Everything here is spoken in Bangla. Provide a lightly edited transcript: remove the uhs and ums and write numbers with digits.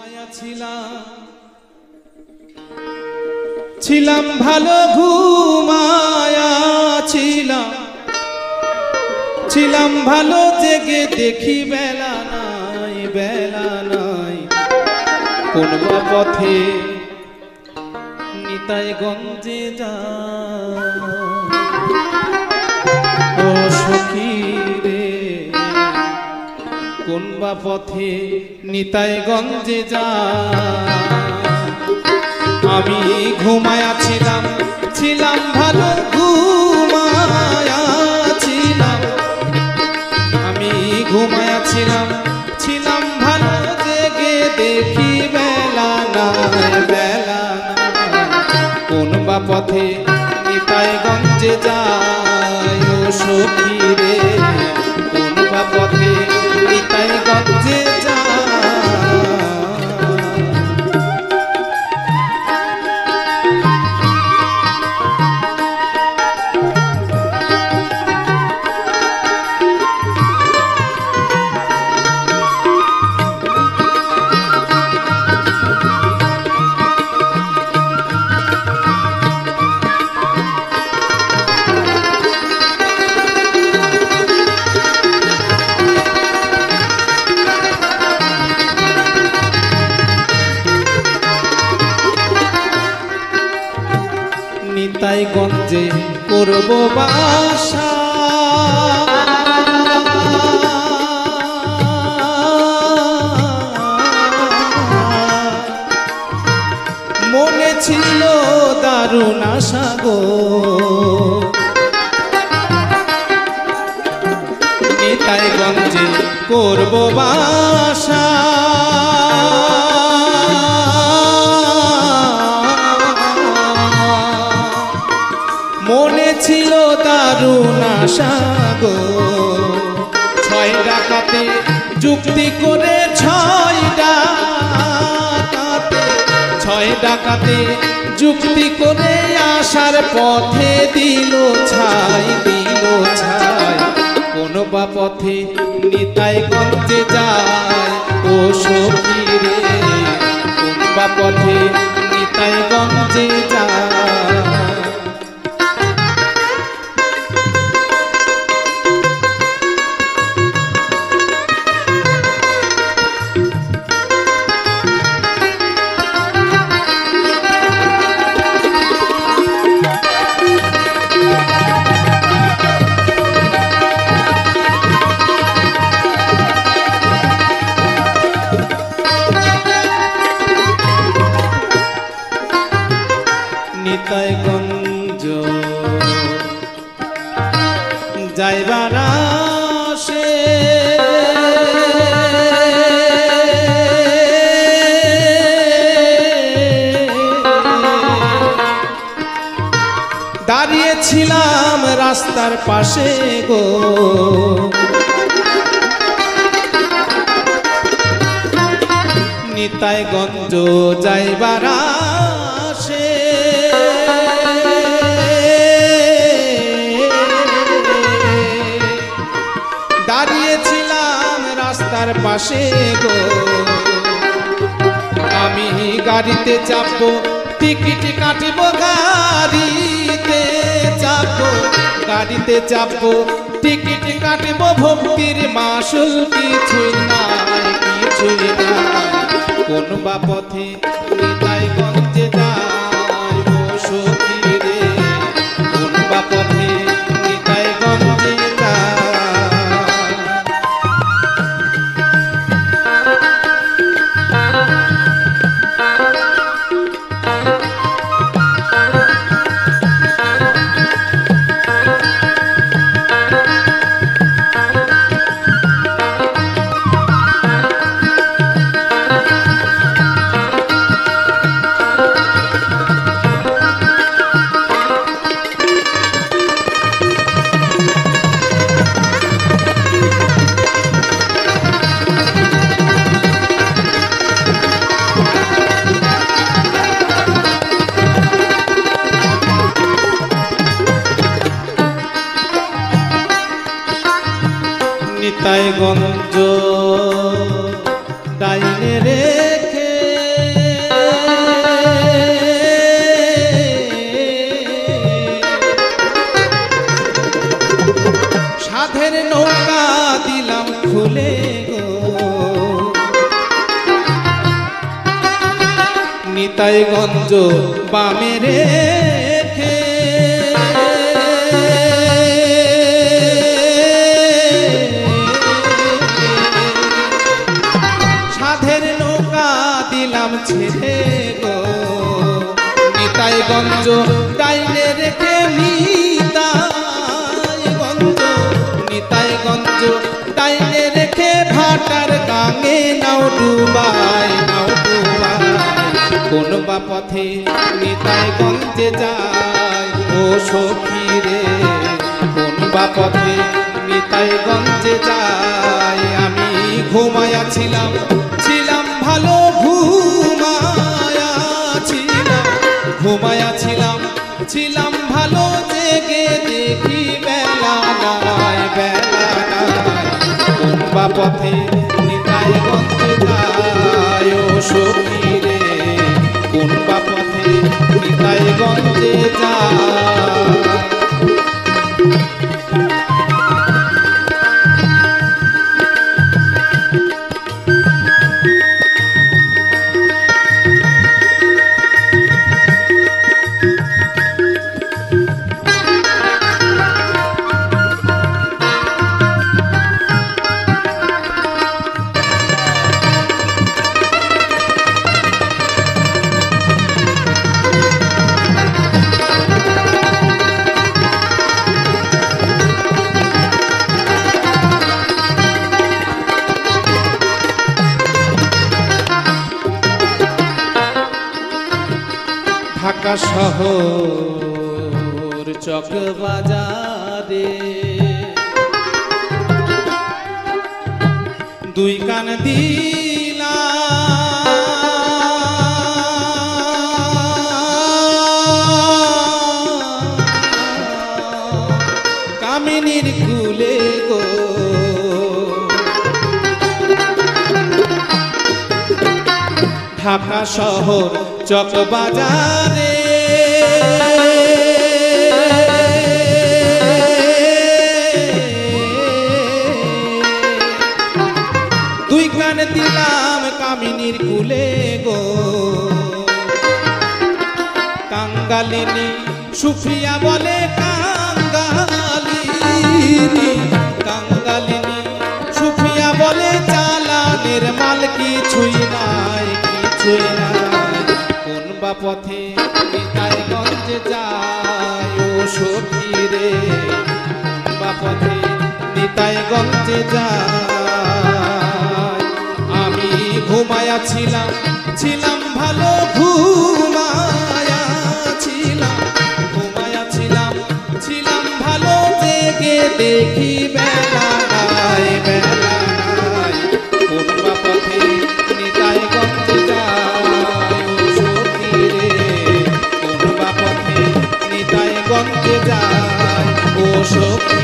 ঘুমায়া ছিলাম ভালো ঘুমায়া ছিলাম ভালো জেগে দেখি বেলা নাই কোন পথে নিতাই গঞ্জে যা ও সখী রে কোন পথে নিতাই গঞ্জে যা আমি ঘুমায়া ছিলাম ভালো ঘুমায়া আমি ঘুমায়া ছিলাম ভালো জেগে দেখি বেলা নাই কোন পথে নিতাই গঞ্জে যায় ও সখী রে কোন পথে নিতাই গঞ্জে যায় নিতাই গঞ্জে করব বাসা মনে ছিল দারুণ আশা গো নিতাই গঞ্জে করব বাসা মনে ছিল দারুণ আশা গো ছয় ডাকাতে যুক্তি করে ছয় ডাকাতে যুক্তি করে আসার পথে দিল ছাই কোন পথে নিতাই গঞ্জে যায় ও সখী রে কোন পথে নিতাই গঞ্জে যায় নিতাই গঞ্জ যাইবার আসে দাঁড়িয়েছিলাম রাস্তার পাশে গো নিতাই গঞ্জ যাইবার দাঁড়িয়েছিলাম রাস্তার পাশে গো আমি গাড়িতে চাপবো টিকিট কাটবো গাড়িতে চাপবো টিকিট কাটবো ভক্তির মাসুল কিছুই নাই কোন পথে নিতাই গঞ্জে যায় ও সখী রে কোন পথে নিতাই গঞ্জে নিতাই গঞ্জ ডাইনে রেখে নিতাইগঞ্জ বামে রেখে সাধের নৌকা দিলাম ছেড়ে গো নিতাইগঞ্জ ডাইনে রেখে নিতাইগঞ্জ ডাইনে রেখে ভাটার গাঙে নাও ডুবাই কোন বা পথে নিতাইগঞ্জে যায় ও সখী রে কোন বা পথে নিতাইগঞ্জে যায় আমি ঘুমায়াছিলাম ছিলাম ভালো ছিলাম ভালো জেগে দেখি বেলা নাই কোন বা পথে নিতাইগঞ্জে যায় ও সখী রে কোন বা পথে নিতাইগঞ্জে যায় ঢাকা শহর চক বাজারে দুই কান দিলা কামিনীর কুলে গো ঢাকা শহর চক বাজারে দুই কান দিলাম কামিনীর কুলে গো কাঙ্গালিনী সুফিয়া বলে কাঙ্গালিনী সুফিয়া বলে চালানের মাল কিছুই নাই কোন বা পথে নিতাইগঞ্জে যায় ও সখী রে কোন বা পথে নিতাইগঞ্জে যায় আমি ছিলাম ভালো ছিলাম ভালো জেগে দেখি বেলা নাই কোন বা পথে নিতাইগঞ্জে যায় ও সখী রে কোন বা পথে নিতাইগঞ্জে যায় ও সখী